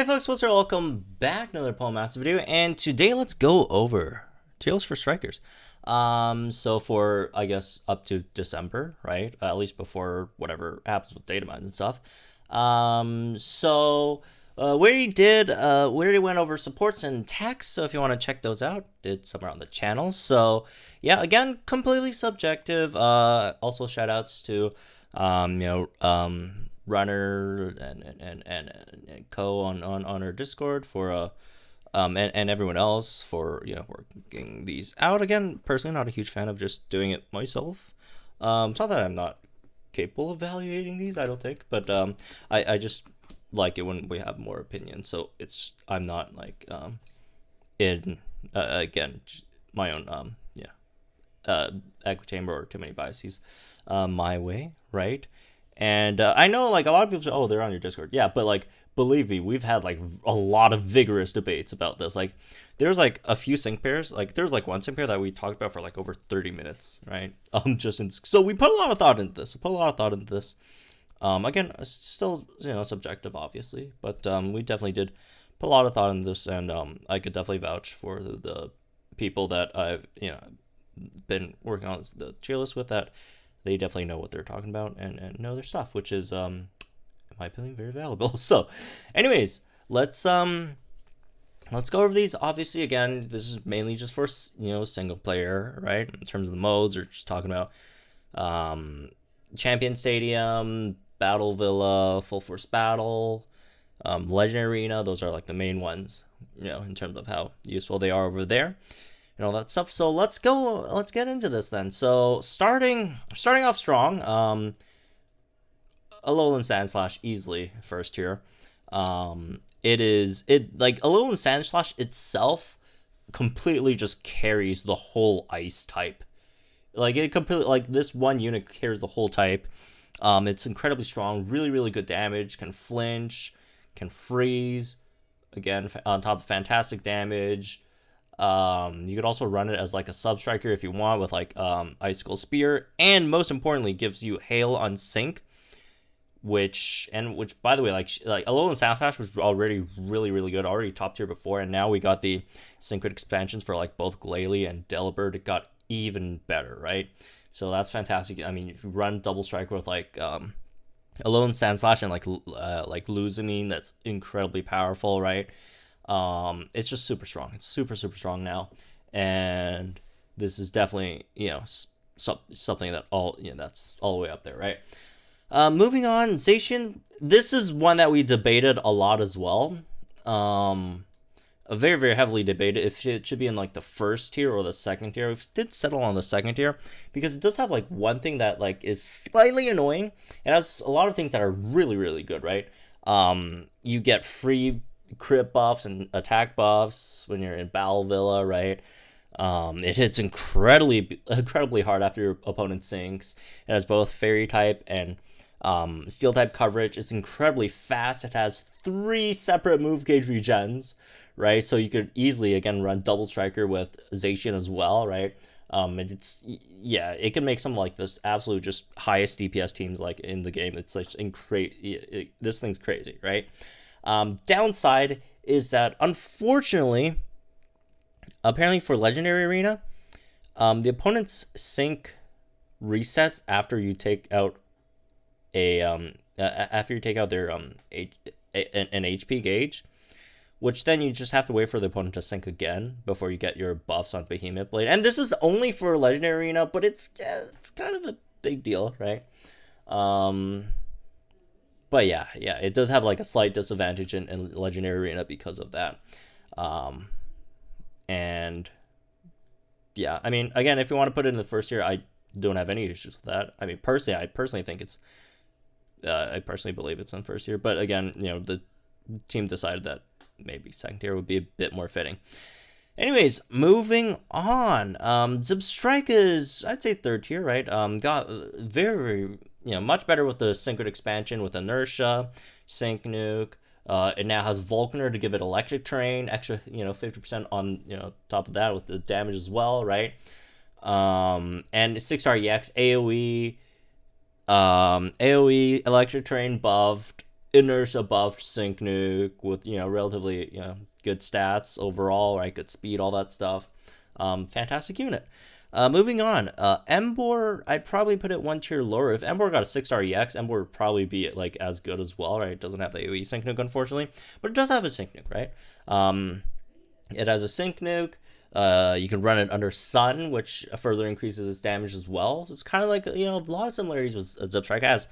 Hey folks, what's up? Welcome back to another Poem Master video, and today let's go over tier lists for strikers. So for, I guess, up to December, right? At least before whatever happens with Datamined and stuff. We already went over supports and tax, so if you want to check those out, did somewhere on the channel. So yeah, again, completely subjective. Also shout outs to, Runner and Co on our Discord for and everyone else for working these out. Again, personally not a huge fan of just doing it myself. It's not that I'm not capable of evaluating these, I don't think, but I just like it when we have more opinions. So I'm not like in again my own echo chamber or too many biases my way, right? And I know, like, a lot of people say, oh, they're on your Discord. Yeah, but, like, believe me, we've had, like, a lot of vigorous debates about this. Like, there's, like, a few sync pairs. Like, there's, like, one sync pair that we talked about for, like, over 30 minutes, right? So we put a lot of thought into this. Again, still, subjective, obviously. But we definitely did put a lot of thought into this. And I could definitely vouch for the people that I've, been working on the tier list with, that they definitely know what they're talking about and know their stuff, which is, in my opinion, very valuable. So, anyways, let's go over these. Obviously, again, this is mainly just for, single player, right? In terms of the modes, or just talking about Champion Stadium, Battle Villa, Full Force Battle, Legendary Arena. Those are, like, the main ones, in terms of how useful they are over there and all that stuff. So let's get into this then. So starting off strong, Alolan Sandslash easily first here. Alolan Sandslash itself completely just carries the whole ice type. Like, it completely, like, this one unit carries the whole type. It's incredibly strong, really good damage, can flinch, can freeze, again on top of fantastic damage. You could also run it as like a sub striker if you want, with like Icicle Spear, and most importantly gives you Hail on sync, which by the way, like Alolan Sandslash was already really good, already top tier before, and now we got the sync expansions for like both Glade and Delibird. It got even better, right? So that's fantastic. I mean, if you run double striker with like Alolan Sandslash and like Luzamine, that's incredibly powerful, right? It's just super strong. It's super strong now, and this is definitely something that that's all the way up there, right? Moving on, Zacian. This is one that we debated a lot as well. Very heavily debated if it should be in like the first tier or the second tier. We did settle on the second tier because it does have like one thing that like is slightly annoying. It has a lot of things that are really good, right? You get free crit buffs and attack buffs when you're in Battle Villa, right? It hits incredibly hard after your opponent sinks. It has both fairy type and steel type coverage. It's incredibly fast. It has 3 separate move gauge regens, right? So you could easily again run double striker with Zacian as well, right? It can make some like this absolute just highest DPS teams like in the game. It's like this thing's crazy, right? Downside is that, unfortunately, apparently for Legendary Arena, the opponent's sync resets after you take out their an HP gauge, which then you just have to wait for the opponent to sync again before you get your buffs on Behemoth Blade. And this is only for Legendary Arena, but it's kind of a big deal, right? But yeah, it does have like a slight disadvantage in Legendary Arena because of that. And yeah, I mean, again, if you want to put it in the first tier, I don't have any issues with that. I mean, I personally think it's, I personally believe it's in first tier. But again, the team decided that maybe second tier would be a bit more fitting. Anyways, moving on. Zebstrika is, I'd say, third tier, right? Got very much better with the Synchro expansion with Inertia, Sync Nuke. It now has Volcaner to give it Electric Terrain, extra 50% on top of that with the damage as well, right? And 6-star EX, AoE, Electric Terrain buffed, inertia buffed Sync Nuke with, you know, relatively, you know, good stats overall, right? Good speed, all that stuff. Fantastic unit. Moving on, Mbor, I'd probably put it one tier lower. If Mbor got a 6-star EX, Mbor would probably be like as good as well, right? It doesn't have the AoE Sync Nuke, unfortunately, but it does have a Sync Nuke, right? It has a Sync Nuke. You can run it under Sun, which further increases its damage as well. So it's kind of like, you know, a lot of similarities with Zipstrike. It has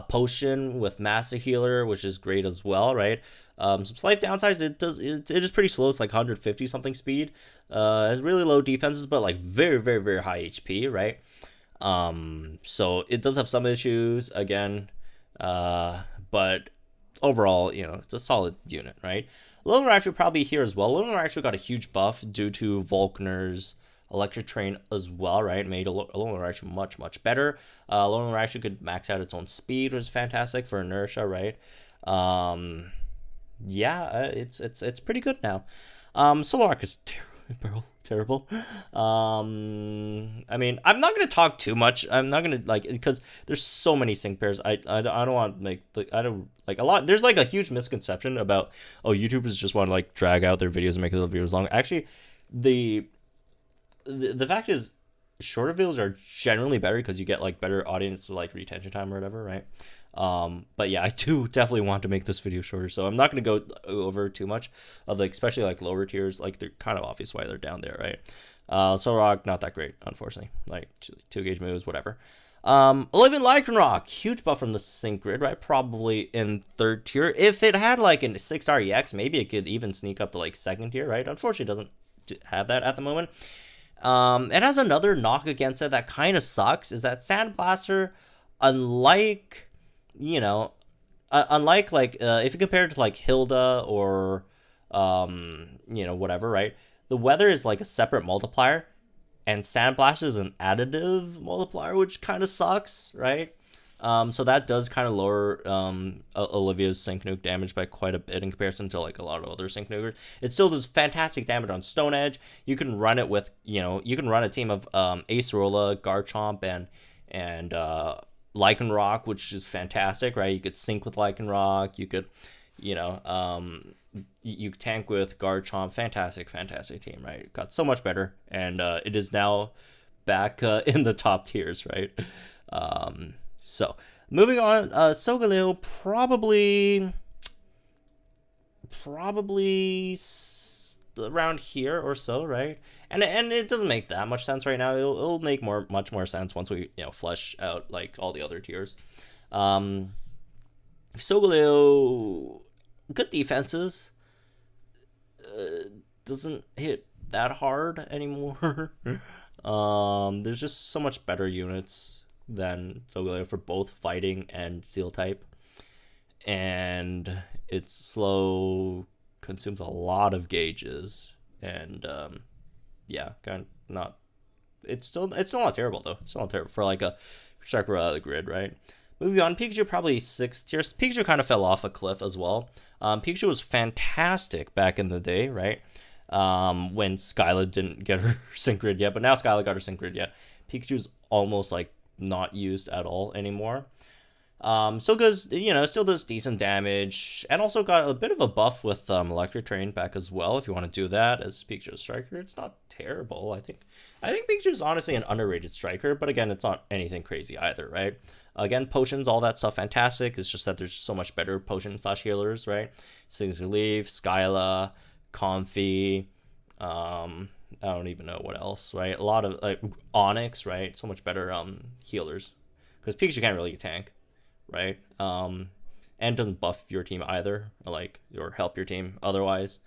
Potion with Master Healer, which is great as well, right? Some slight downsides, it is pretty slow. It's like 150 something speed. Has really low defenses, but like very, very, very high HP, right? So it does have some issues again, but overall, you know, it's a solid unit, right? Alolan Raichu probably here as well. Alolan Raichu got a huge buff due to Volkner's Electric Train as well, right? Made Alolan Raichu much, much better. Alolan Raichu could max out its own speed, which is fantastic for inertia, right? Yeah, it's pretty good now. Solark is terrible. I mean, I'm not gonna talk too much. I'm not gonna like, because there's so many sync pairs. I don't want to make I don't like a lot. There's like a huge misconception about, oh, YouTubers just want to like drag out their videos and make the videos long. Actually, the fact is, shorter videos are generally better because you get like better audience like retention time or whatever, right? But yeah, I do definitely want to make this video shorter, so I'm not going to go over too much of like, especially like lower tiers, like they're kind of obvious why they're down there, right? Solrock, not that great, unfortunately, like 2-gauge moves, whatever. 11 Lycanroc, huge buff from the Sync Grid, right? Probably in 3rd tier. If it had like a 6-star EX, maybe it could even sneak up to like 2nd tier, right? Unfortunately, it doesn't have that at the moment. It has another knock against it that kind of sucks, is that Sandblaster, unlike, you know, unlike like if you compare it to like Hilda or you know, whatever, right? The weather is like a separate multiplier, and Sandblast is an additive multiplier, which kind of sucks, right? So that does kind of lower Olivia's Sync Nuke damage by quite a bit in comparison to like a lot of other Sync Nukers. It still does fantastic damage on Stone Edge. You can run it with, you know, you can run a team of Acerola, Garchomp, and Lycanroc, which is fantastic, right? You could sync with Lycanroc. You could, you know, you tank with Garchomp. Fantastic team, right? It got so much better, and it is now back in the top tiers, right? So moving on, Sogalu probably around here or so, right? And it doesn't make that much sense right now. It'll make much more sense once we, you know, flesh out like all the other tiers. Sogalu, good defenses. Doesn't hit that hard anymore. There's just so much better units than Sogalu for both fighting and Steel type, and it's slow, consumes a lot of gauges, and yeah, kind of not. It's still not terrible though. It's still not terrible for like a striker out of the grid, right? Moving on, Pikachu probably 6th tier. Pikachu kind of fell off a cliff as well. Pikachu was fantastic back in the day, right? When Skyla didn't get her Sync Grid yet, but now Skyla got her Sync Grid yet. Pikachu's almost like not used at all anymore. Still does, you know, still does decent damage, and also got a bit of a buff with Electric Train back as well. If you want to do that as Pikachu's striker, it's not terrible. I think Pikachu's honestly an underrated striker, but again, it's not anything crazy either, right? Again, potions, all that stuff, fantastic. It's just that there's so much better potion/healers, right? Sings Relief, Skyla, Comfy, I don't even know what else, right? A lot of like Onyx, right? So much better healers, because Pikachu can't really tank, right? And doesn't buff your team either, like, or help your team otherwise.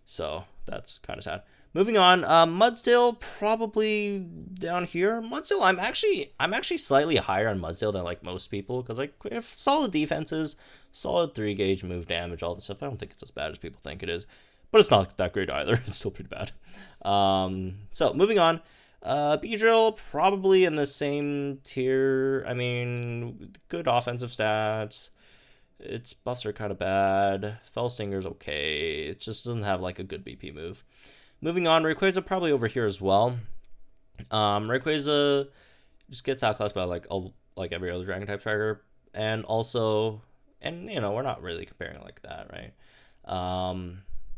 So that's kind of sad. Moving on, Mudstill probably down here. Mudstill, I'm actually slightly higher on Mudstill than like most people, because like if solid defenses, solid 3-gauge move damage, all this stuff. I don't think it's as bad as people think it is, but it's not that great either. It's still pretty bad. So moving on, Beedrill probably in the same tier. I mean, good offensive stats. Its buffs are kind of bad. Felstinger's okay. It just doesn't have like a good BP move. Moving on, Rayquaza probably over here as well. Rayquaza just gets outclassed by like every other Dragon type striker, and also And, you know, we're not really comparing like that, right?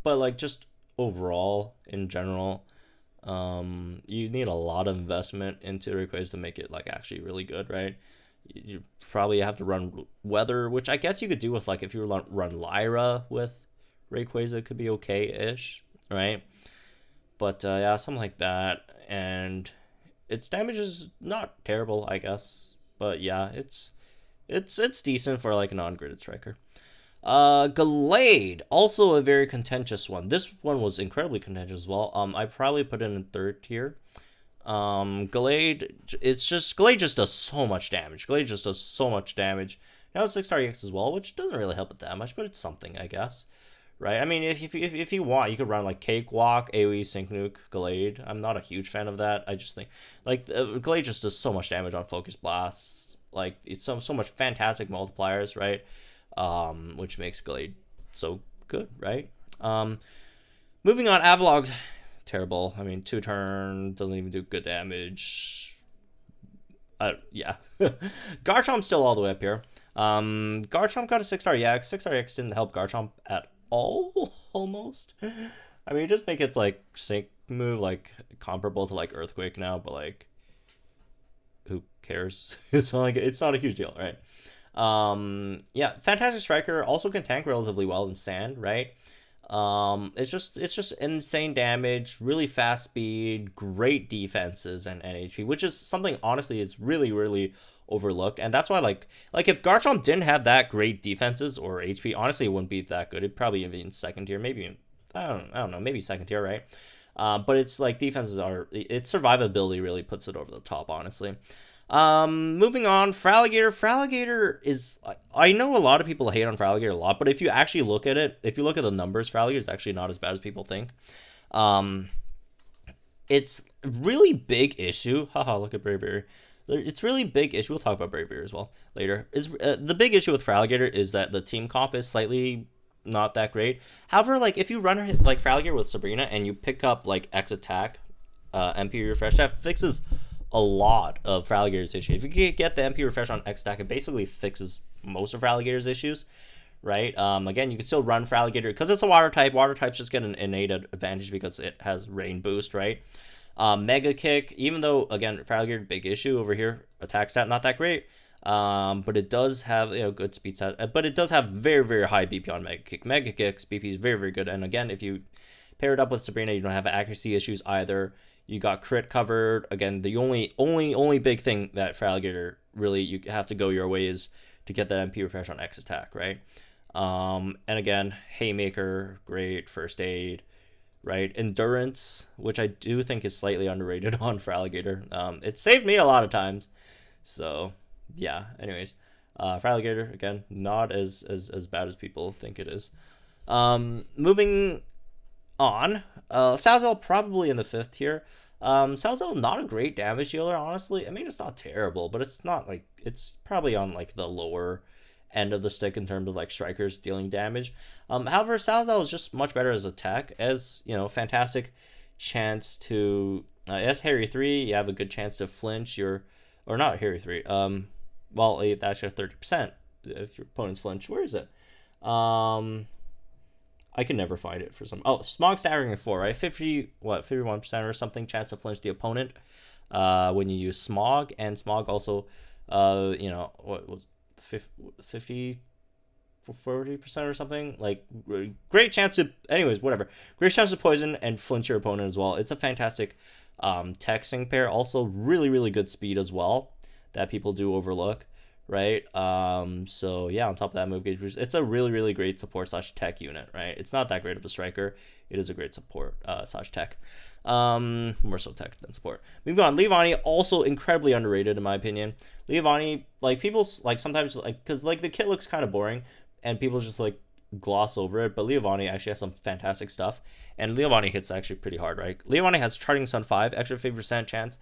But, like, just overall, in general, you need a lot of investment into Rayquaza to make it, like, actually really good, right? You probably have to run Weather, which I guess you could do with, like, if you run Lyra with Rayquaza, it could be okay-ish, right? But, yeah, something like that. And its damage is not terrible, I guess. But, yeah, it's decent for, like, a non-gridded striker. Glade, also a very contentious one. This one was incredibly contentious as well. I probably put it in third tier. Glade, Glade just does so much damage. Glade just does so much damage. Now it's 6-star EX as well, which doesn't really help it that much, but it's something, I guess. Right? I mean, if you want, you could run like Cakewalk, AoE, Sync Nuke, Glade. I'm not a huge fan of that. I just think, like, Glade just does so much damage on Focus Blasts. Like, it's so much fantastic multipliers, right? Which makes Glade so good, right? Moving on, Avalon, terrible. I mean, 2-turn, doesn't even do good damage. Yeah. Garchomp still all the way up here. Garchomp got a 6-star EX. 6-star EX didn't help Garchomp at all, almost. I mean, just make its, like, sync move, like, comparable to, like, Earthquake now, but, like, who cares? It's not a huge deal, right? Yeah, fantastic striker, also can tank relatively well in sand, right? It's just insane damage, really fast speed, great defenses, and HP, which is something, honestly, it's really overlooked. And that's why, like if Garchomp didn't have that great defenses or HP, honestly, it wouldn't be that good. It'd probably be in second tier, maybe I don't know, maybe second tier, right? But it's like defenses its survivability really puts it over the top, honestly. Moving on, Fraligator is, I know a lot of people hate on Fraligator a lot, but if you actually look at it, if you look at the numbers, Fraligator is actually not as bad as people think. It's really big issue. Haha, look at Braviary. It's really big issue. We'll talk about Braviary as well later. Is the big issue with Fraligator is that the team comp is slightly not that great. However, like, if you run like Fraligator with Serena and you pick up like X attack, MP refresh, that fixes a lot of Fraligator's issues. If you get the MP refresh on X attack, it basically fixes most of Fraligator's issues, right? Again, you can still run Fraligator because it's a water type. Water types just get an innate advantage because it has rain boost, right? Mega Kick, even though, again, Fraligator, big issue over here, attack stat not that great, but it does have, you know, good speed stat, but it does have very high BP on Mega Kick. Mega Kick's BP is very good, and again, if you pair it up with Sabrina, you don't have accuracy issues either. You got crit covered. Again, the only big thing that Fraligator really you have to go your way is to get that MP refresh on X attack, right? And again, Haymaker, great first aid, right? Endurance, which I do think is slightly underrated on Fraligator. It saved me a lot of times. So yeah. Anyways, Fraligator, again, not as bad as people think it is. Moving on, Salzel probably in the 5th tier. Salzel, not a great damage dealer, honestly. I mean, it's not terrible, but it's not like, it's probably on like the lower end of the stick in terms of like strikers dealing damage. However, Salzel is just much better as a tech, as, you know, fantastic chance to, as Harry 3, you have a good chance to flinch your, or not Harry 3, well, that's your 30% if your opponent's flinch. Where is it? I can never find it for some. Oh, Smog staggering at 4, right? 51% or something chance to flinch the opponent when you use Smog, and Smog also, you know, what was 50, 40% or something? Like, great chance to, anyways, whatever. Great chance to poison and flinch your opponent as well. It's a fantastic tech sync pair. Also, really good speed as well that people do overlook. Right, so yeah, on top of that, move gauge boost, it's a really great support / tech unit, right? It's not that great of a striker. It is a great support / tech, more so tech than support. Moving on, Levani, also incredibly underrated in my opinion. Levani, like, people like sometimes, like, because like the kit looks kind of boring and people just like gloss over it, but Levani actually has some fantastic stuff, and Levani hits actually pretty hard, right? Levani has Charging Sun 5, extra 50% chance,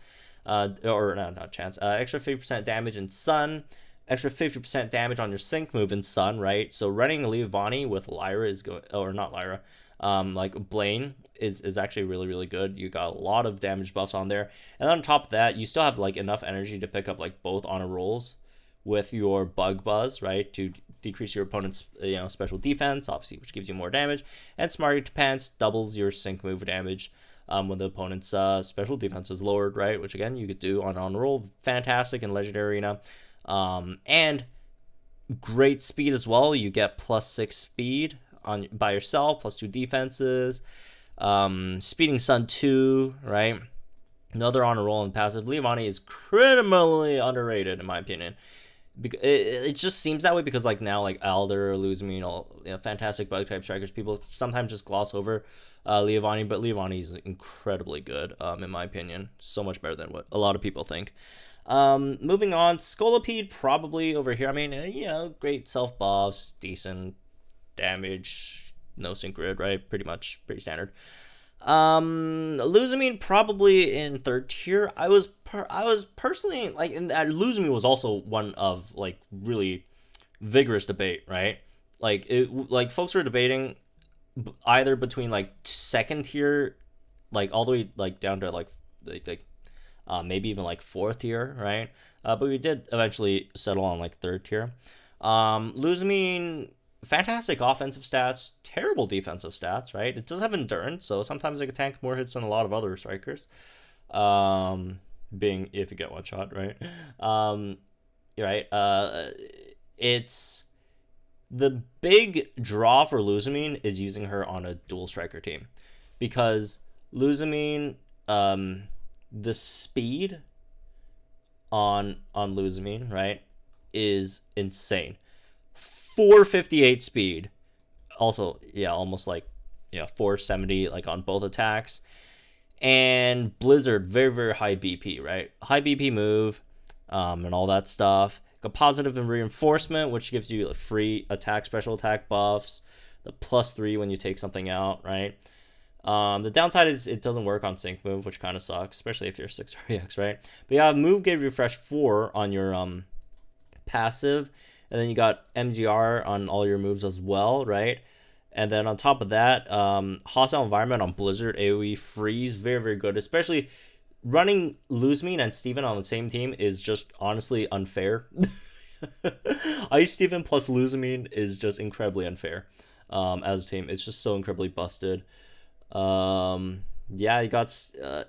or no, not chance, extra 50% damage in Sun, extra 50% damage on your sync move in Sun, right? So running Levani with Lyra is going, or not Lyra, like Blaine is actually really good. You got a lot of damage buffs on there, and on top of that, you still have like enough energy to pick up like both honor rolls with your Bug Buzz, right? To decrease your opponent's special defense, obviously, which gives you more damage. And Smarty Pants doubles your sync move damage when the opponent's special defense is lowered, right? Which again you could do on roll. Fantastic in Legendary Arena, and great speed as well. You get +6 speed by yourself, +2 defenses. Speeding Sun 2, right? Another on a roll and passive. Levani is criminally underrated in my opinion. It just seems that way because like now like Alder, Luzmine, all fantastic bug type strikers. People sometimes just gloss over Levani, but Levani is incredibly good in my opinion. So much better than what a lot of people think. Moving on, Scoloped probably over here. I mean, great self buffs, decent damage, no sync grid, right? Pretty standard. Luzmine probably in 3rd tier. I was personally like, and Luzmine was also one of like really vigorous debate, right? Like folks were debating either between like 2nd tier, like all the way like down to like maybe even like 4th tier, right? But we did eventually settle on like 3rd tier. Luzmine, fantastic offensive stats, terrible defensive stats, right? It does have endurance, so sometimes it can tank more hits than a lot of other strikers. Being if you get one shot, right? It's the big draw for Luzmine is using her on a dual striker team, because Luzmine, the speed on Luzmine, right, is insane. 458 speed, also almost like 470 like on both attacks, and Blizzard, very very high BP, right? High BP move, and all that stuff. Got positive and reinforcement, which gives you free attack, special attack buffs, the +3 when you take something out, right? The downside is it doesn't work on sync move, which kind of sucks, especially if you're 6 REX, right? But you have move gauge refresh 4 on your passive. And then you got MGR on all your moves as well, right? And then on top of that, hostile environment on Blizzard, AoE freeze, very, very good. Especially running Luzmine and Steven on the same team is just honestly unfair. Ice Steven plus Luzmine is just incredibly unfair as a team. It's just so incredibly busted. You got, stuff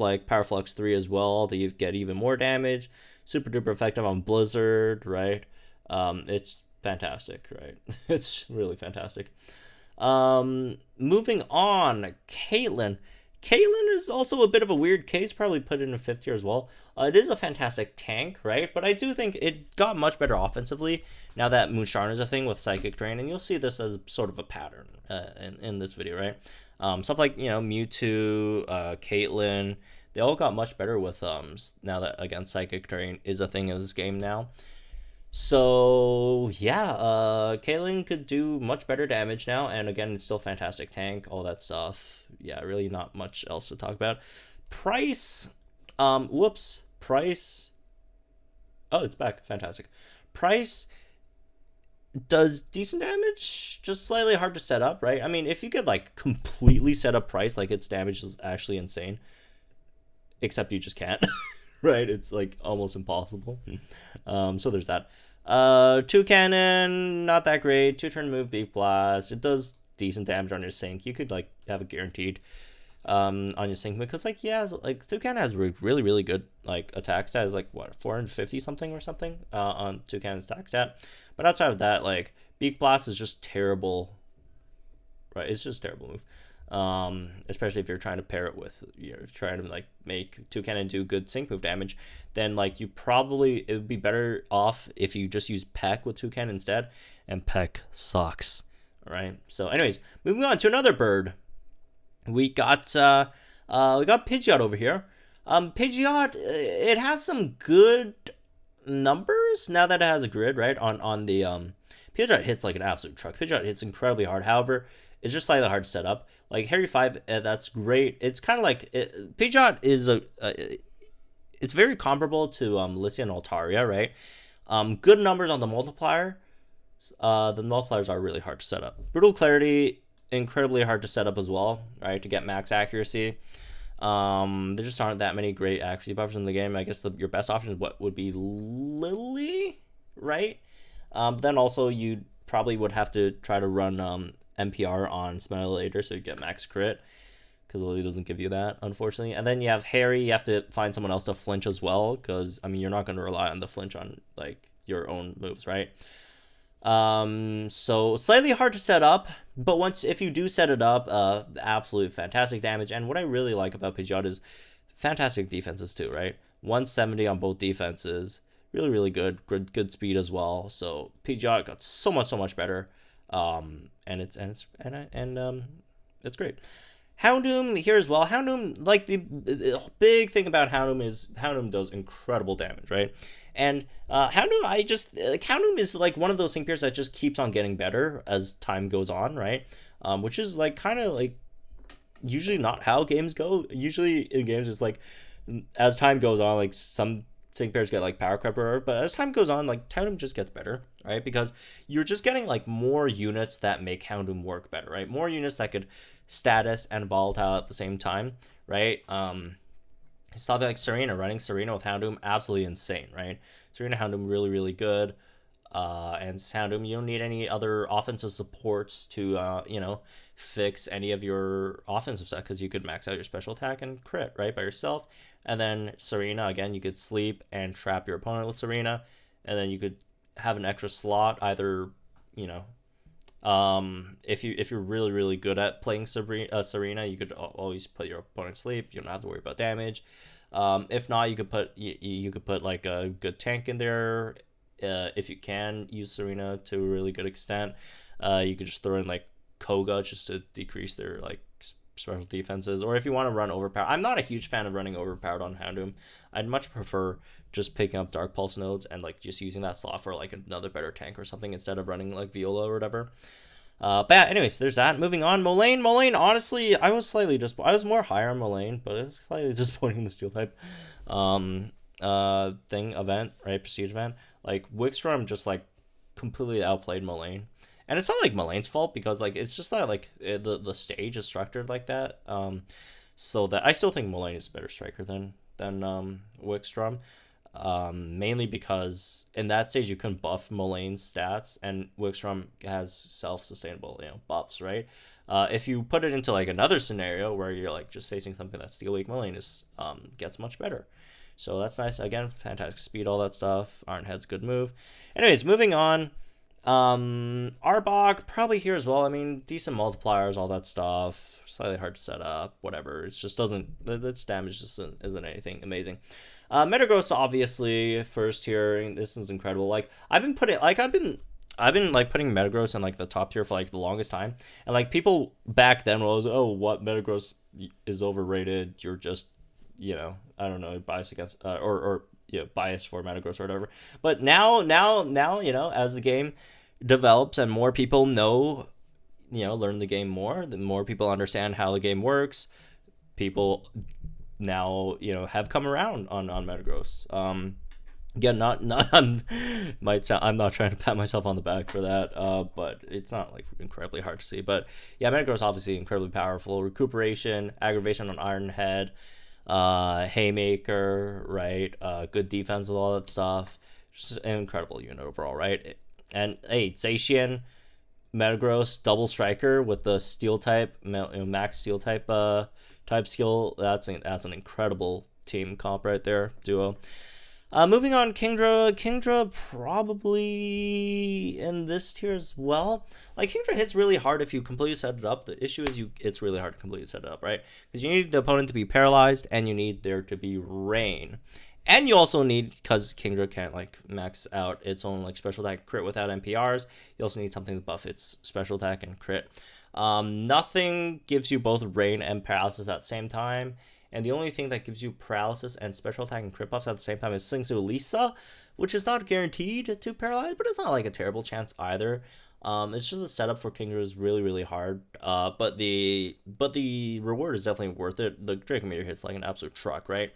like Power Flux 3 as well to get even more damage. Super duper effective on Blizzard, right? It's fantastic, right? It's really fantastic. Moving on, Caitlyn. Caitlyn is also a bit of a weird case, probably put in a 5th tier as well. It is a fantastic tank, right? But I do think it got much better offensively now that Moonsharn is a thing with Psychic Drain, and you'll see this as sort of a pattern in this video, right? Stuff like, Mewtwo, Caitlyn, they all got much better with now that, again, Psychic Drain is a thing in this game now. So, Caitlyn could do much better damage now, and again, it's still fantastic tank, all that stuff. Yeah, really not much else to talk about. Price, Price, oh, it's back, fantastic. Price does decent damage, just slightly hard to set up, right? I mean, if you could, like, completely set up Price, like, its damage is actually insane. Except you just can't, right? It's like almost impossible. So there's that. 2 cannon, not that great. 2-turn move, big blast. It does decent damage on your sync. You could like have it guaranteed on your sync because like 2 cannon has really really good like attack stat. Is like what 450 something or something on 2 cannon's attack stat. But outside of that, like Beak Blast is just terrible. Right, it's just a terrible move. Especially if you're trying to pair it with, trying to like make 2 cannon do good sync move damage, then like it would be better off if you just use Peck with 2 cannon instead, and Peck sucks. All right. So, anyways, moving on to another bird, we got Pidgeot over here. Pidgeot, it has some good numbers now that it has a grid, right? On the Pidgeot hits like an absolute truck. Pidgeot hits incredibly hard. However, it's just slightly hard to set up. Like Harry 5, that's great. It's kind of like Pidgeot is it's very comparable to Lycia and Altaria, right? Good numbers on the multiplier. The multipliers are really hard to set up. Brutal Clarity, incredibly hard to set up as well, right? To get max accuracy. There just aren't that many great accuracy buffers in the game. I guess your best option is what would be Lily, right? Then also you probably would have to try to run NPR on Smilator so you get max crit, because Lily doesn't give you that, unfortunately. And then you have Harry. You have to find someone else to flinch as well, because I mean you're not going to rely on the flinch on like your own moves, right? So slightly hard to set up, but if you do set it up, absolute fantastic damage. And what I really like about Pidgeot is fantastic defenses too, right? 170 on both defenses, really good speed as well. So Pidgeot got so much better, and it's great. Houndoom here as well. Houndoom, like the big thing about Houndoom is Houndoom does incredible damage, right? And Houndoom, Houndoom is like one of those thing pairs that just keeps on getting better as time goes on, right? Which is like kind of like usually not how games go. Usually in games it's like as time goes on, like some sync pairs get like power creep, but as time goes on, like Houndoom just gets better, right? Because you're just getting like more units that make Houndoom work better, right? More units that could status and volatile at the same time, right? Stuff like Serena, running Serena with Houndoom, absolutely insane, right? Serena Houndoom really good. And Houndoom, you don't need any other offensive supports to fix any of your offensive stuff, because you could max out your special attack and crit right by yourself. And then Serena, again, you could sleep and trap your opponent with Serena, and then you could have an extra slot either, if you're really good at playing Serena, you could always put your opponent to sleep. You don't have to worry about damage. If not, you could put like a good tank in there. If you can use Serena to a really good extent, you could just throw in like Koga just to decrease their like special defenses. Or if you want to run overpowered, I'm not a huge fan of running overpowered on Houndoom. I'd much prefer just picking up Dark Pulse nodes and like just using that slot for like another better tank or something instead of running like Viola or whatever. But yeah, anyways, there's that. Moving on, Molayne, honestly, I was more higher on Molayne, but it's slightly disappointing the Steel type event, right? Prestige event. Like Wixstrom just like completely outplayed Molayne. And it's not like Molayne's fault, because like it's just that like the stage is structured like that. So that I still think Molayne is a better striker than Wixstrom. Mainly because in that stage you couldn't buff Molayne's stats, and Wixstrom has self-sustainable buffs, right? If you put it into like another scenario where you're like just facing something that's steel weak, Molayne is gets much better. So that's nice. Again, fantastic speed, all that stuff. Iron Head's good move. Anyways, moving on. Arbok probably here as well. I mean, decent multipliers, all that stuff. Slightly hard to set up, whatever. It just doesn't. Its damage just isn't anything amazing. Metagross obviously first tier. This is incredible. Like I've been putting like putting Metagross in like the top tier for like the longest time, and like people back then was, oh, what, Metagross is overrated. You're just I don't know, biased against or biased for Metagross or whatever. But now as the game develops and more people learn the game more, the more people understand how the game works, people now have come around on Metagross. Again, I'm not trying to pat myself on the back for that, but it's not like incredibly hard to see. But yeah, Metagross obviously incredibly powerful. Recuperation, aggravation on Iron Head, Haymaker, right? Good defense with all that stuff. Just an incredible unit overall, right? And hey, Zacian, Metagross, double striker with the steel type, max steel type type skill. That's an incredible team comp right there, duo. Moving on, Kingdra probably in this tier as well. Like Kingdra hits really hard if you completely set it up. The issue is it's really hard to completely set it up, right? Because you need the opponent to be paralyzed, and you need there to be rain. And you also need, because Kingdra can't like max out its own like special attack crit without NPRs, you also need something to buff its special attack and crit. Nothing gives you both rain and paralysis at the same time. And the only thing that gives you paralysis and special attack and crit buffs at the same time is Singsu Lisa, which is not guaranteed to paralyze, but it's not like a terrible chance either. It's just the setup for Kingdra is really hard. But the reward is definitely worth it. The Draco Meteor hits like an absolute truck, right?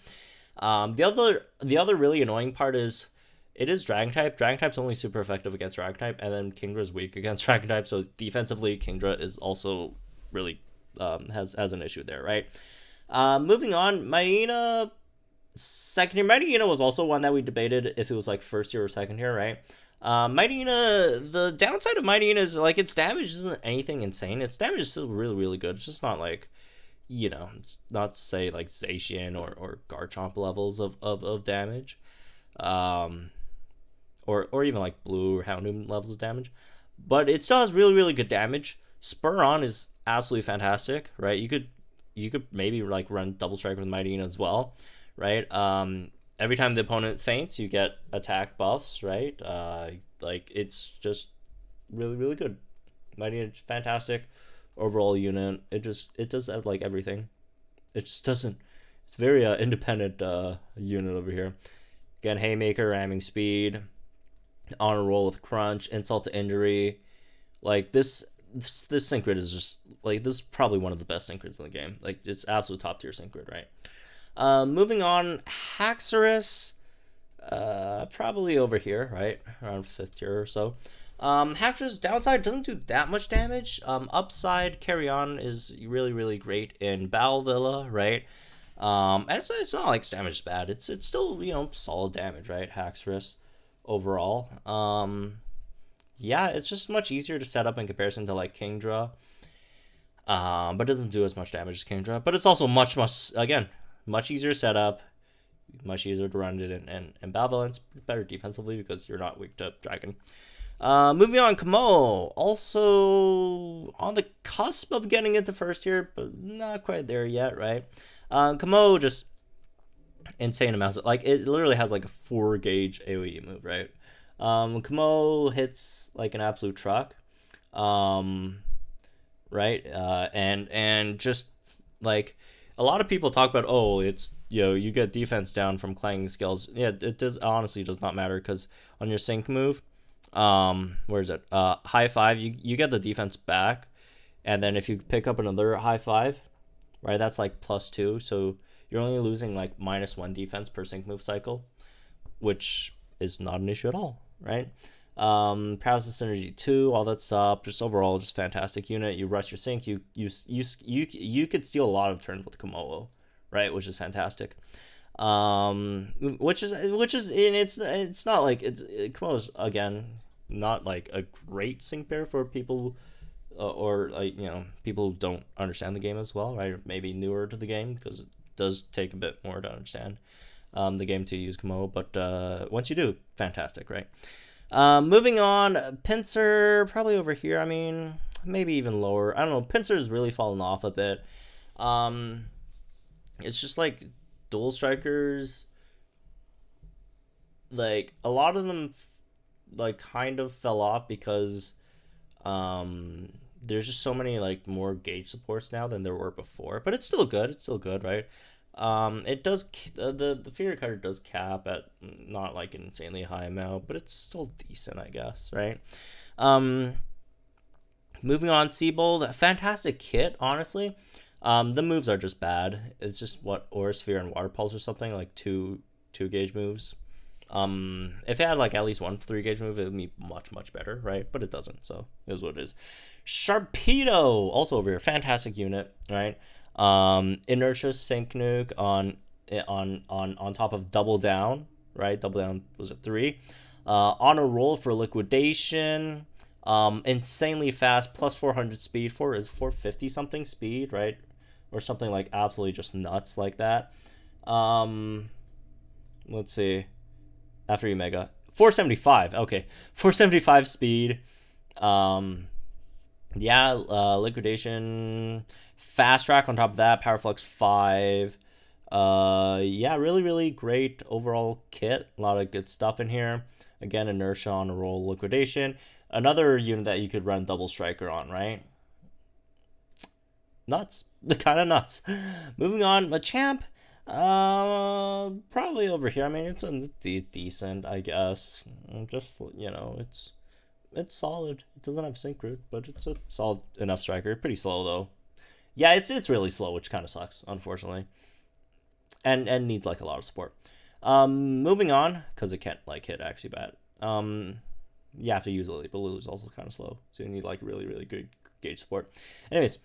The other really annoying part is it is Dragon type. Dragon type's only super effective against Dragon type, and then Kingdra is weak against Dragon type. So defensively, Kingdra is also really has an issue there, right? Moving on, Maina second tier. Maina was also one that we debated if it was like first tier or second tier, right? Mightyena, the downside of Mightyena is like its damage isn't anything insane. Its damage is still really, really good. It's just not like, it's not say like Zacian or Garchomp levels of damage. Or even like Blue or Houndoom levels of damage. But it still has really, really good damage. Spur On is absolutely fantastic, right? You could maybe like run Double Strike with Mightyena as well, right? Every time the opponent faints, you get attack buffs, right? Like it's just really, really good. Mightyena is fantastic overall unit. It does have like everything. It just doesn't. It's very independent unit over here. Again, Haymaker, ramming speed, on a roll with crunch, insult to injury. Like this sync grid is just like, this is probably one of the best sync grids in the game. Like it's absolute top tier sync grid, right? Moving on, Haxorus, probably over here, right, around 5th tier or so. Haxorus downside doesn't do that much damage. Upside, Carry On is really, really great in Battle Villa, right? And it's not like damage is bad. It's still, solid damage, right? Haxorus overall. Yeah, it's just much easier to set up in comparison to like Kingdra. But it doesn't do as much damage as Kingdra. But it's also much easier to set up, much easier to run it in Battle Villa. It's better defensively because you're not weak to Dragon. Moving on, Kamo, also on the cusp of getting into 1st tier, but not quite there yet, right? Kamo, just insane amounts of, like, it literally has like a 4 gauge AoE move, right? Kamo hits like an absolute truck, right? And just like a lot of people talk about, oh, it's, you get defense down from clanging skills. Yeah, it honestly does not matter, because on your sync move, where is it? High 5, you get the defense back, and then if you pick up another high 5, right, that's like +2, so you're only losing like -1 defense per sync move cycle, which is not an issue at all, right? Paralysis Synergy 2, all that stuff, just overall just fantastic unit. You rush your sync, you could steal a lot of turns with Komodo, right, which is fantastic. Which is and it's not like Komodo's, again, not like a great sync pair for people, or like, people who don't understand the game as well, right, or maybe newer to the game, because it does take a bit more to understand the game to use Komodo, but once you do, fantastic, right? Moving on, Pincer, probably over here. I mean, maybe even lower. I don't know. Pincer's really fallen off a bit. It's just like dual strikers. Like a lot of them, like kind of fell off because there's just so many like more gauge supports now than there were before. But it's still good. It's still good, right? It does, the Fury card does cap at not like an insanely high amount, but it's still decent, I guess, right? Moving on, Seabold, fantastic kit, honestly. The moves are just bad. It's just Aura Sphere and Water Pulse or something, like two gauge moves. If it had like at least one 3 gauge move, it would be much better, right? But it doesn't, so it is what it is. Sharpedo, also over here, fantastic unit, right? Inertia Sync Nuke on top of Double Down, right? Double Down was a 3. On a roll for liquidation. Insanely fast, plus 400 speed. 450 something speed, right? Or something like absolutely just nuts like that. Let's see. After you mega, 475. Okay, 475 speed. Yeah, liquidation, fast track on top of that, power flux 5. Yeah, really great overall kit. A lot of good stuff in here. Again, inertia on a roll, liquidation. Another unit that you could run double striker on, right? Nuts. Kind of nuts. Moving on, Machamp. Probably over here. I mean, it's decent, I guess. Just, it's solid. It doesn't have sync root, but it's a solid enough striker. Pretty slow though. Yeah, it's really slow, which kind of sucks, unfortunately. And needs like a lot of support. Moving on, because it can't like hit actually bad. You have to use Lily, but Lily's also kind of slow, so you need like really good gauge support. Anyways,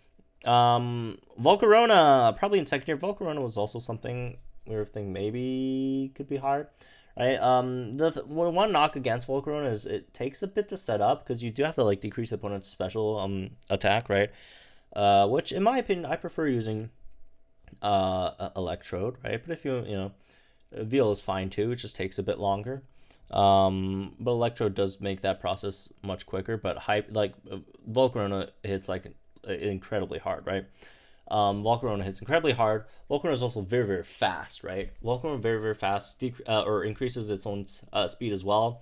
Volcarona, probably in 2nd tier. Volcarona was also something we were thinking maybe could be higher, right? One knock against Volcarona is it takes a bit to set up because you do have to like decrease the opponent's special attack, right? Which in my opinion I prefer using Electrode, right? But if you know, Veil is fine too. It just takes a bit longer. But Electrode does make that process much quicker. But Volcarona hits like incredibly hard, right? Volcarona hits incredibly hard. Volcarona is also very, very fast, right? Volcarona very, very fast, or increases its own speed as well.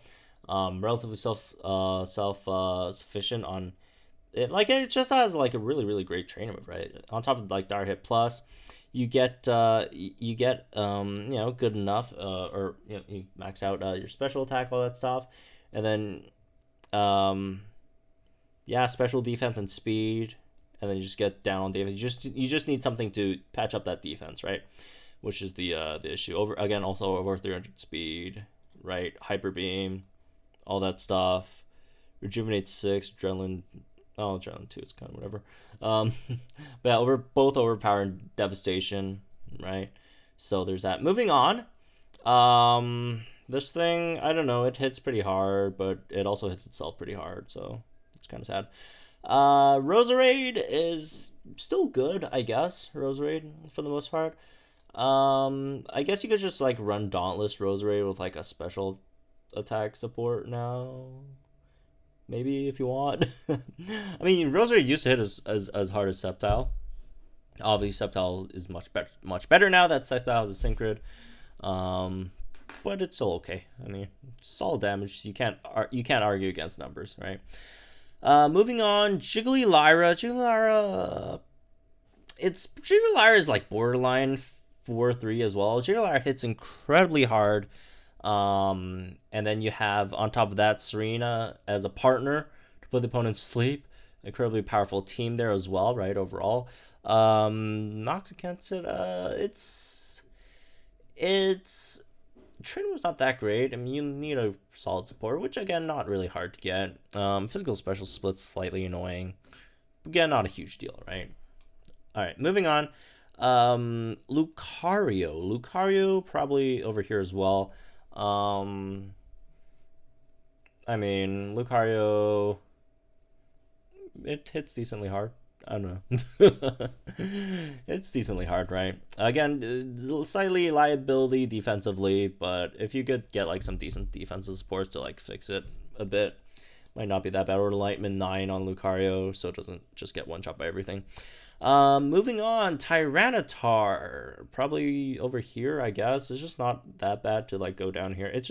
Relatively sufficient on it. Like it just has like a really, really great trainer move, right? On top of like Dire Hit Plus, you get you know, good enough, or you know, you max out your special attack, all that stuff, and then yeah, special defense and speed. And then you just get down on defense. You just need something to patch up that defense, right? Which is the issue. Also over 300 speed, right? Hyper Beam, all that stuff. Rejuvenate 6, Adrenaline. Oh, Adrenaline 2 is kind of whatever. But yeah, both overpower and devastation, right? So there's that. Moving on. This thing, I don't know. It hits pretty hard, but it also hits itself pretty hard. So it's kind of sad. Roserade is still good, I guess. Roserade for the most part. I guess you could just like run Dauntless Roserade with like a special attack support now. Maybe if you want. I mean, Roserade used to hit as hard as Sceptile. Obviously, Sceptile is much better now that Sceptile has a Synchro. But it's still okay. I mean, solid damage. You can't argue against numbers, right? Moving on, Jiggly Lyra. Jiggly Lyra is like borderline 4-3 as well. Jiggly Lyra hits incredibly hard. And then you have on top of that Serena as a partner to put the opponent to sleep. Incredibly powerful team there as well, right? Overall, knocks against it. It's training was not that great. I mean, you need a solid support, which again, not really hard to get. Physical special split's slightly annoying. Again, not a huge deal, right? All right, moving on. Lucario probably over here as well. I mean, Lucario, it hits decently hard. I don't know. It's decently hard, right? Again, slightly liability defensively, but if you could get like some decent defensive supports to like fix it a bit, might not be that bad. Or Lightman 9 on Lucario, so it doesn't just get one shot by everything. Moving on, Tyranitar, probably over here, I guess. It's just not that bad to like go down here. It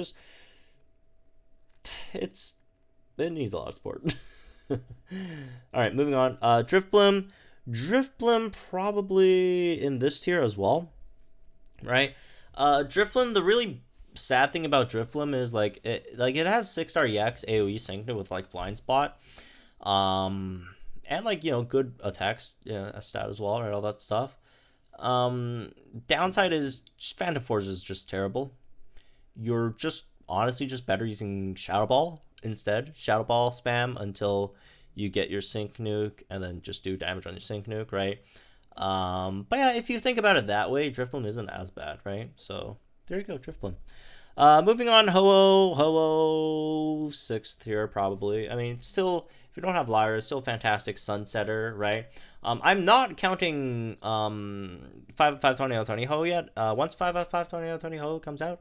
needs a lot of support. All right, moving on. Driftlin probably in this tier as well, right? Driftlin, the really sad thing about Driftlin is like it has 6-star EX AoE synced with like Blind Spot, and like, you know, good attacks, stat as well, right? All that stuff. Downside is Phantom Force is just terrible. You're just honestly just better using Shadow Ball instead. Shadow Ball spam until you get your Sync Nuke, and then just do damage on your Sync Nuke, right? But yeah, if you think about it that way, Driftlin isn't as bad, right? So there you go, Driftlin. Moving on, Ho-Oh 6th here probably. I mean, still, if you don't have Lyra, still fantastic Sunsetter, right? I'm not counting 5/5 Tony Ho yet. Once 5/5 Tony Ho comes out,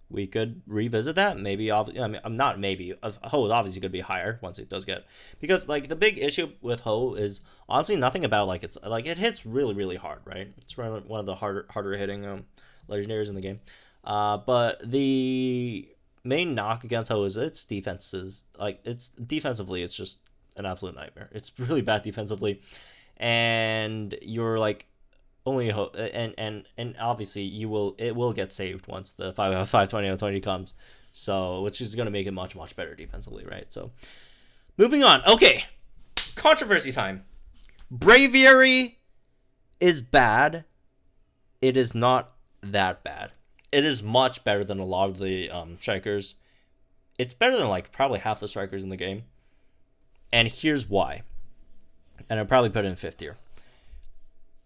we could revisit that. Maybe, I mean, I'm not maybe. Ho is obviously going to be higher once it does get, because like the big issue with Ho is honestly nothing about like it's like it hits really, really hard, right? It's one of the harder hitting legendaries in the game. But the main knock against Ho is its defenses. Like it's defensively, it's just an absolute nightmare. It's really bad defensively, and you're like only and obviously it will get saved once the 5/5 comes. So which is gonna make it much better defensively, right? So moving on. Okay, controversy time. Braviary is bad. It is not that bad. It is much better than a lot of the strikers. It's better than like probably half the strikers in the game. And here's why. And I'll probably put it in 5th tier.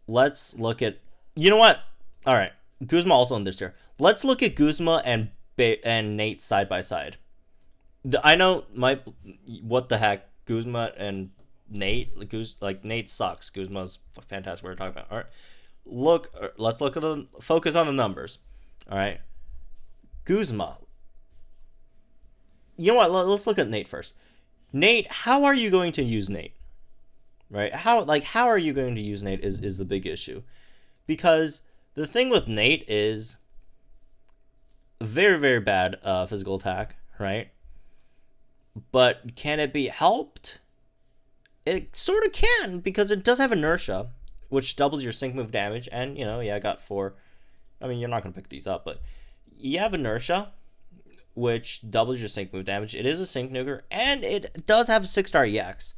Let's look at... You know what? All right. Guzma also in this tier. Let's look at Guzma and and Nate side by side. I know what the heck, Guzma and Nate, like Nate sucks. Guzma's fantastic. We're talking about. All right, let's look at focus on the numbers. All right, Guzma. You know what? Let's look at Nate first. Nate, how are you going to use Nate? Right? How are you going to use Nate is the big issue, because the thing with Nate is very, very bad physical attack, right? But can it be helped? It sort of can, because it does have inertia, which doubles your sync move damage. And, I got 4. I mean, you're not going to pick these up, but you have inertia, which doubles your sync move damage. It is a sync nuker, and it does have a 6-star EX.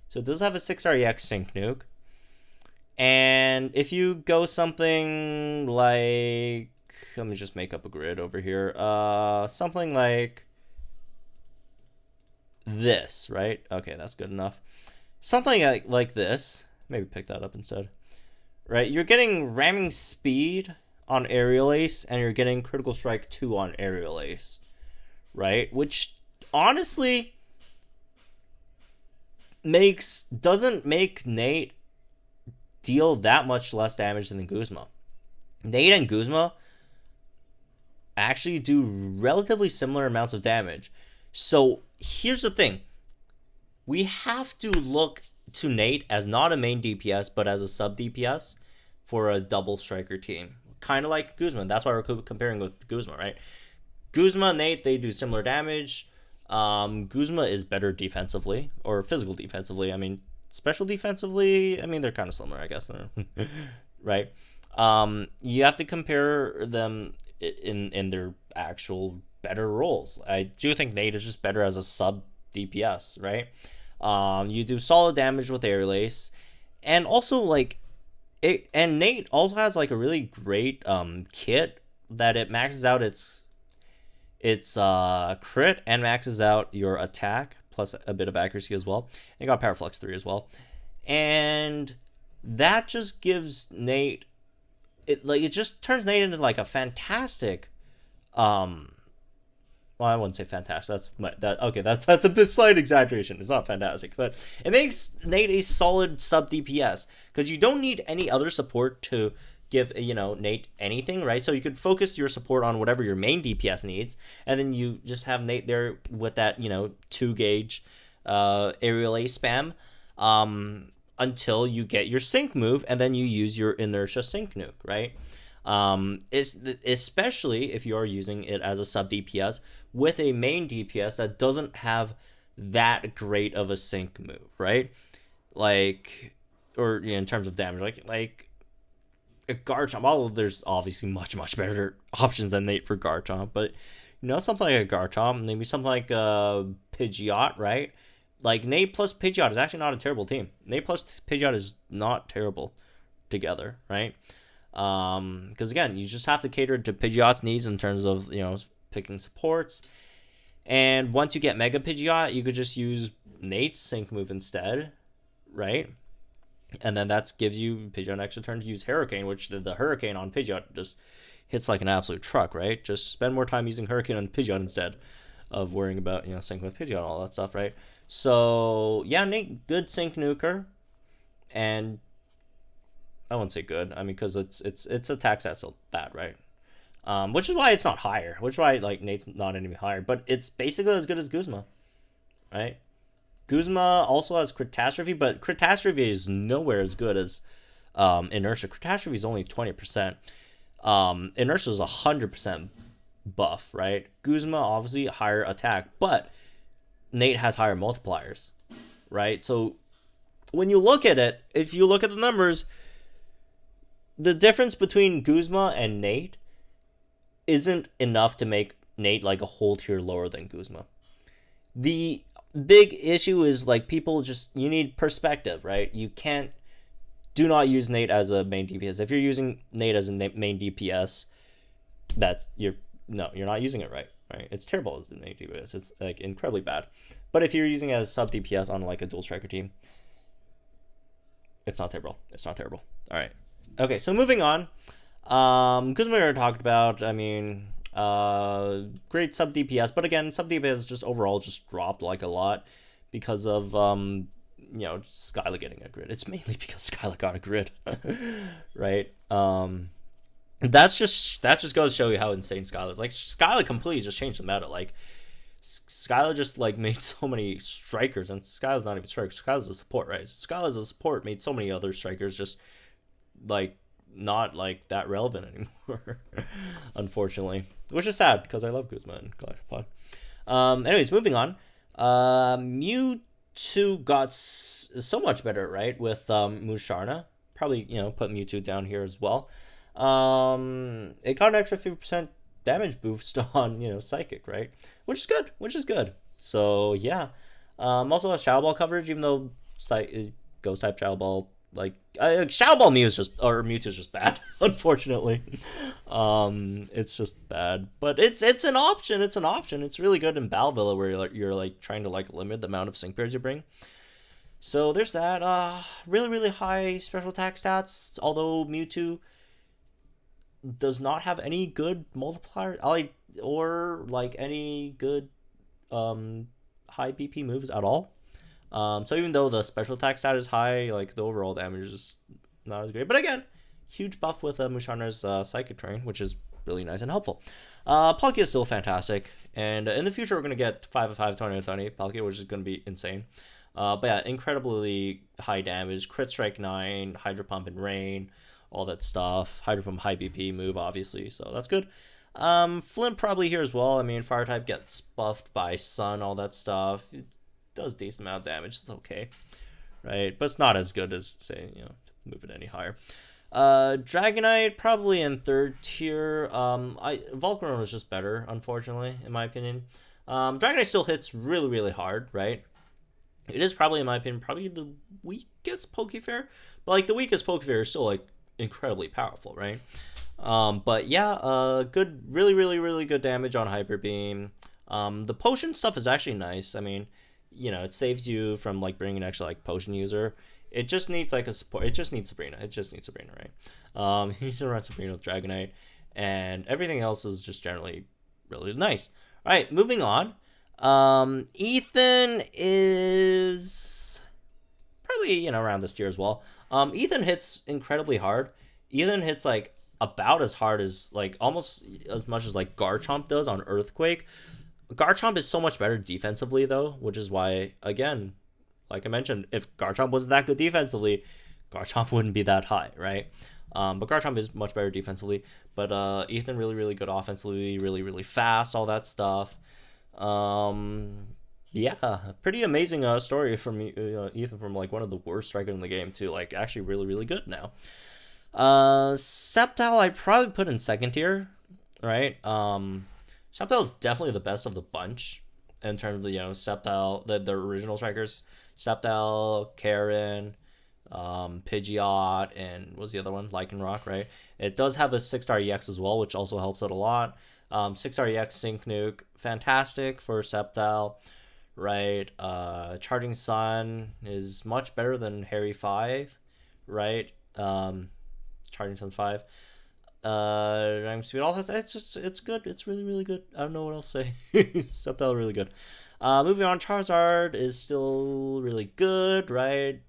So it does have a 6-star EX sync nuke. And if you go something like... Let me just make up a grid over here. Something like this, right? Okay, that's good enough. Something like this. Maybe pick that up instead. Right? You're getting ramming speed on Aerial Ace, and you're getting Critical Strike 2 on Aerial Ace. Right? Which, honestly, doesn't make Nate deal that much less damage than Guzma. Nate and Guzma actually do relatively similar amounts of damage. So here's the thing. We have to look to Nate as not a main DPS, but as a sub DPS for a double striker team. Kind of like Guzma. That's why we're comparing with Guzma, right? Guzma and Nate, they do similar damage. Guzma is better defensively, or physical defensively. I mean, special defensively, I mean, they're kind of similar, I guess. Right? You have to compare them in their actual better roles. I do think Nate is just better as a sub DPS, right? You do solid damage with Aerial Ace, and also and Nate also has like a really great kit that it maxes out its crit and maxes out your attack plus a bit of accuracy as well. And got Power Flux 3 as well, and that just gives Nate it just turns Nate into like a fantastic well, I wouldn't say fantastic. That's a bit slight exaggeration. It's not fantastic, but it makes Nate a solid sub DPS, because you don't need any other support to give Nate anything, right? So you could focus your support on whatever your main DPS needs, and then you just have Nate there with that 2 gauge Aerial Ace spam until you get your sync move, and then you use your inertia sync nuke, right? Especially if you are using it as a sub DPS with a main DPS that doesn't have that great of a sync move, right? Or in terms of damage, like a Garchomp. Although there's obviously much better options than Nate for Garchomp, but something like a Garchomp, maybe something like a Pidgeot, right? Like Nate plus Pidgeot is actually not a terrible team. Nate plus Pidgeot is not terrible together, right? Because again, you just have to cater to Pidgeot's needs in terms of picking supports, and once you get Mega Pidgeot, you could just use Nate's sync move instead, right? And then that gives you Pidgeot an extra turn to use Hurricane, which the Hurricane on Pidgeot just hits like an absolute truck, right? Just spend more time using Hurricane on Pidgeot instead of worrying about sync with Pidgeot and all that stuff, right? So yeah, Nate, good sync nuker, and I wouldn't say good. I mean, because its attack stats still bad, right? Which is why it's not higher. Which is why Nate's not any higher. But it's basically as good as Guzma, right? Guzma also has Catastrophe, but Catastrophe is nowhere as good as Inertia. Catastrophe is only 20%. Inertia is 100% buff, right? Guzma obviously higher attack, but Nate has higher multipliers, right? So when you look at it, if you look at the numbers, the difference between Guzma and Nate isn't enough to make Nate like a whole tier lower than Guzma. The big issue is you need perspective, right? Do not use Nate as a main DPS. If you're using Nate as a main DPS, you're not using it right? It's terrible as a main DPS. It's like incredibly bad. But if you're using it as sub DPS on like a dual striker team, it's not terrible. All right. Okay, so moving on. Guzma we already talked about. I mean, Great sub DPS, but again, sub DPS just overall just dropped like a lot because of you know, Skyla getting a grid. It's mainly because Skyla got a grid, right? That just goes to show you how insane Skyla is. Like, Skyla completely just changed the meta. Like, Skyla just like made so many strikers, and Skyla's not even strikers. Skyla's a support, right? Skyla's a support made so many other strikers just like not like that relevant anymore, unfortunately, which is sad because I love Guzma and Galactopod. Anyways, moving on. Mewtwo got so much better, right, with Musharna. Probably, you know, put Mewtwo down here as well. It got an extra 50% damage boost on, you know, Psychic, right? Which is good. So yeah. Also has Shadow Ball coverage, even though Ghost type Shadow Ball, like Shadow Ball Mewtwo is just bad, unfortunately. It's just bad, but it's an option. It's really good in Battle Villa where you're like trying to like limit the amount of sync pairs you bring. So there's that. Really high special attack stats, although Mewtwo does not have any good multiplier or like any good high BP moves at all. So even though the special attack stat is high, like the overall damage is not as great. But again, huge buff with Musharna's Psychic Terrain, which is really nice and helpful. Palkia is still fantastic, and in the future we're gonna get 5/5 20/20 Palkia, which is gonna be insane. But yeah, incredibly high damage, crit strike 9, Hydro Pump and Rain, all that stuff. Hydro Pump high BP move, obviously, so that's good. Flint probably here as well. I mean, Fire type gets buffed by Sun, all that stuff. It does decent amount of damage. It's okay, right? But it's not as good as, say, you know, to move it any higher. Dragonite probably in third tier. Volcarona is just better, unfortunately, in my opinion. Dragonite still hits really hard, right? It is probably, in my opinion, probably the weakest Pokefair, but like the weakest Pokefair is still like incredibly powerful, right? But yeah, good, really good damage on Hyper Beam. The potion stuff is actually nice. I mean, you know, it saves you from like bringing an extra like potion user. It just needs like a support. It just needs Sabrina, right? You need to run Sabrina with Dragonite, and everything else is just generally really nice. All right, moving on. Ethan is probably, you know, around this tier as well. Ethan hits incredibly hard. Ethan hits like about as hard as like almost as much as like Garchomp does on Earthquake. Garchomp is so much better defensively though, which is why, again, like I mentioned, if Garchomp wasn't that good defensively, Garchomp wouldn't be that high, right? But Garchomp is much better defensively. But Ethan really good offensively, really fast, all that stuff. Yeah, pretty amazing story from Ethan, from like one of the worst strikers in the game to like actually really good now. Sceptile I probably put in second tier, right? Sceptile is definitely the best of the bunch in terms of the, you know, Sceptile, the original strikers. Sceptile, Karen, Pidgeot, and what's the other one? Lycanroc, right? It does have a 6-star EX as well, which also helps it a lot. 6-star EX Sync Nuke, fantastic for Sceptile, right? Charging Sun is much better than Harry 5, right? Charging Sun 5. Speed, all that, it's good. It's really good. I don't know what else to say. Sceptile really good. Moving on, Charizard is still really good, right?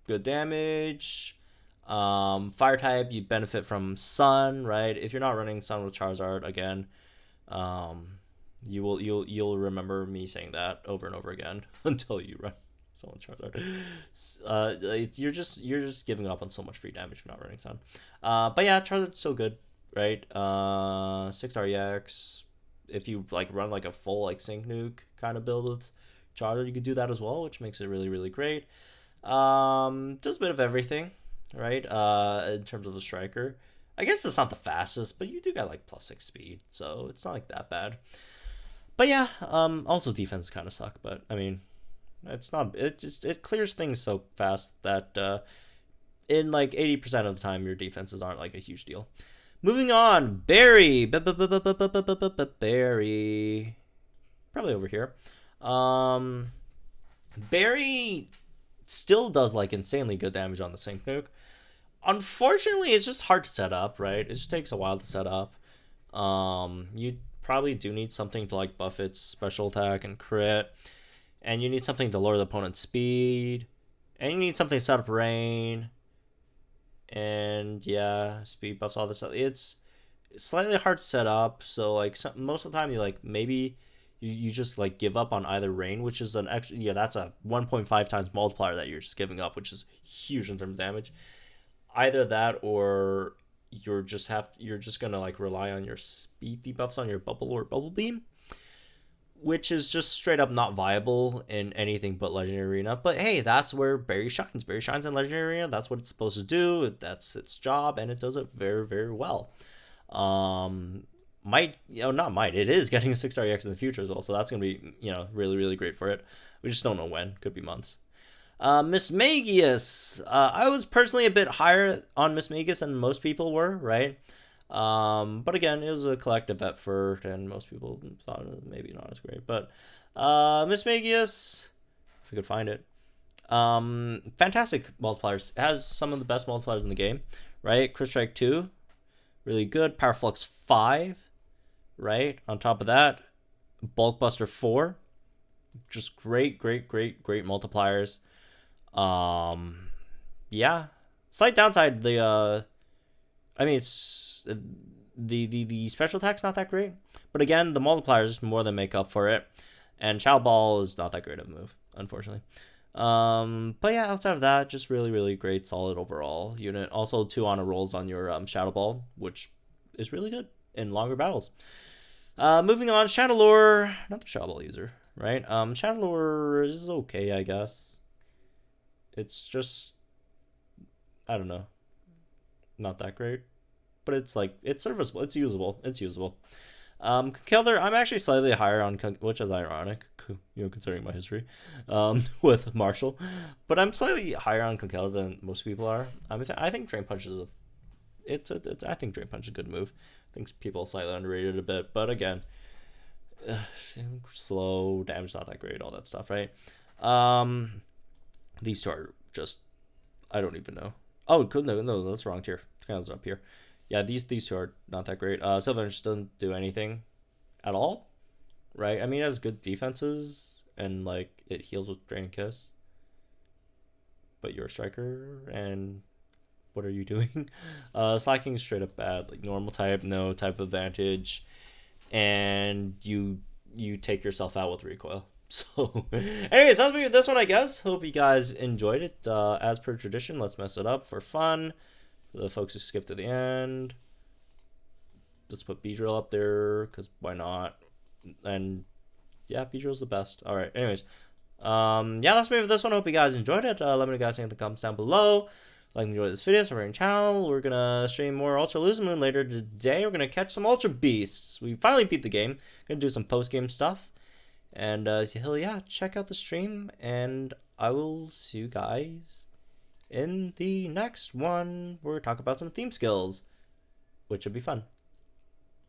Good damage. Fire type, you benefit from Sun, right? If you're not running Sun with Charizard, again, you'll remember me saying that over and over again until you run Sun with Charizard. You're just giving up on so much free damage if you're not running Sun. But yeah, Charizard's so good, right? 6-star EX. If you like run like a full like Sync Nuke kind of build with Charizard, you could do that as well, which makes it really great. Does a bit of everything, right? In terms of the striker, I guess it's not the fastest, but you do got like +6 speed, so it's not like that bad. But yeah, also defense kind of suck, but I mean, it's not. It clears things so fast that in like 80% of the time your defenses aren't like a huge deal. Moving on, Barry, Barry, probably over here. Barry still does like insanely good damage on the Sync Nuke. Unfortunately, it's just hard to set up, right? It just takes a while to set up. You probably do need something to like buff its special attack and crit, and you need something to lower the opponent's speed, and you need something to set up rain, and yeah, speed buffs, all this stuff. It's slightly hard to set up, so like most of the time you like maybe you just like give up on either rain, which is an extra, yeah, that's a 1.5 times multiplier that you're just giving up, which is huge in terms of damage. Either that, or you're just gonna like rely on your speed debuffs on your bubble or bubble beam, which is just straight up not viable in anything but Legendary Arena. But hey, that's where Berry shines. Berry shines in Legendary Arena. That's what it's supposed to do. That's its job, and it does it very, very well. It is getting a 6-star EX in the future as well, so that's gonna be, really, really great for it. We just don't know when. Could be months. Miss Magius. I was personally a bit higher on Miss Magius than most people were, right? But again, it was a collective effort, and most people thought it was maybe not as great. But Miss Magius, if we could find it, fantastic multipliers. It has some of the best multipliers in the game, right? Crit Strike 2, really good. Power Flux 5, right? On top of that, Bulk Buster 4, just great multipliers. Yeah, slight downside, it's the special attack's not that great, but again, the multipliers more than make up for it, and Shadow Ball is not that great of a move, unfortunately. But yeah, outside of that, just really great, solid overall unit. Also 2 honor rolls on your Shadow Ball, which is really good in longer battles. Moving on, Shadowlure, not the Shadow Ball user, right? Shadowlure is okay, I guess. It's just, I don't know, not that great, but it's like, it's serviceable, it's usable. Conkeldurr, I'm actually slightly higher on, which is ironic, considering my history, with Marshall, but I'm slightly higher on Conkeldurr than most people are. I think Drain Punch is I think Drain Punch is a good move. I think people slightly underrated a bit, but again, slow, damage not that great, all that stuff, right? These two are just, I don't even know. Oh, no, that's wrong tier. It's up here. Yeah, these two are not that great. Sylvanus doesn't do anything at all, right? I mean, it has good defenses, and like it heals with Drain and Kiss. But you're a striker, and what are you doing? Slacking is straight up bad. Like normal type, no type advantage, and you take yourself out with recoil. So, anyways, that's me with this one, I guess. Hope you guys enjoyed it. As per tradition, let's mess it up for fun. For the folks who skipped to the end, let's put Beedrill up there, because why not? And yeah, Beedrill's the best. All right, anyways. Yeah, that's me for this one. Hope you guys enjoyed it. Let me know guys in the comments down below. Like and enjoy this video, subscribe to the channel. We're gonna stream more Ultra Lose Moon later today. We're gonna catch some Ultra Beasts. We finally beat the game. Gonna do some post-game stuff. And yeah, check out the stream, and I will see you guys in the next one. We're talking about some theme skills, which would be fun.